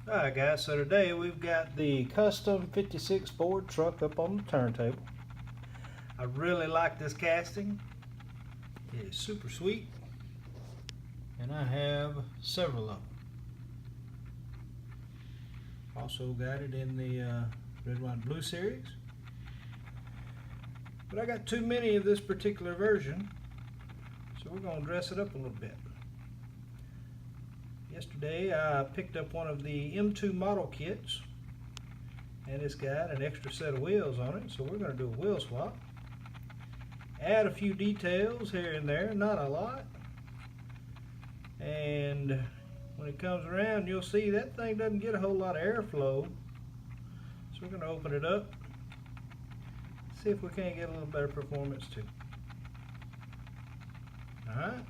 Alright guys, so today we've got the custom 56 Ford truck up on the turntable. I really like this casting. It is super sweet. And I have several of them. Also got it in the red, white, blue series. But I got too many of this particular version, so we're going to dress it up a little bit. Yesterday I picked up one of the M2 model kits, and it's got an extra set of wheels on it, so we're going to do a wheel swap. Add a few details here and there, not a lot. And when it comes around, you'll see that thing doesn't get a whole lot of airflow. So we're going to open it up, see if we can't get a little better performance too. Alright,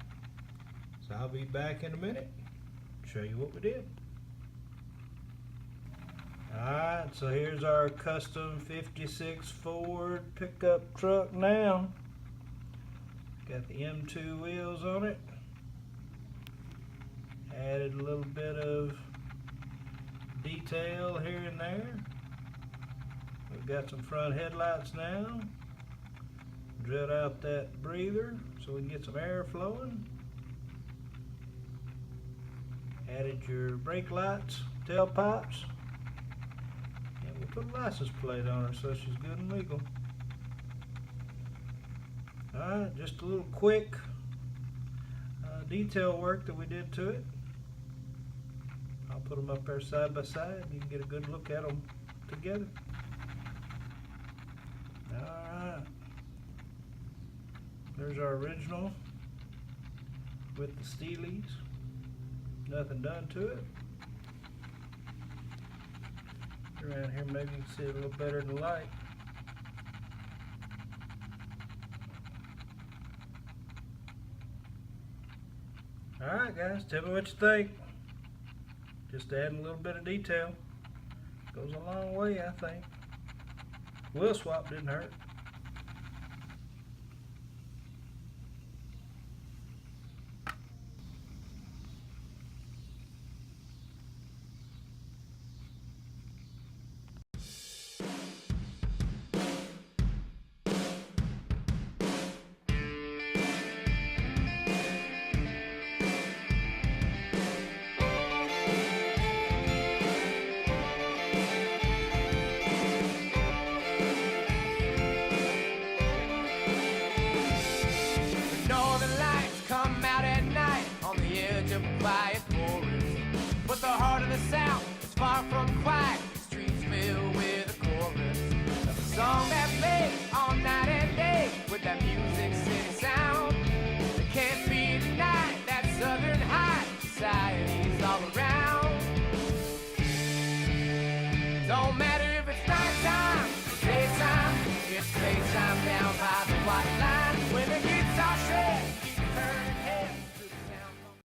so I'll be back in a minute. Show you what we did. Alright, so here's our custom 56 Ford pickup truck now. Got the M2 wheels on it. Added a little bit of detail here and there. We've got some front headlights now. Drilled out that breather so we can get some air flowing. Added your brake lights, tailpipes, and we put a license plate on her so she's good and legal. Alright, just a little quick detail work that we did to it. I'll put them up there side by side and you can get a good look at them together. Alright, there's our original with the Steelies. Nothing done to it. Around here maybe you can see it a little better in the light. Alright guys, tell me what you think. Just adding a little bit of detail goes a long way, I think. Wheel swap didn't hurt.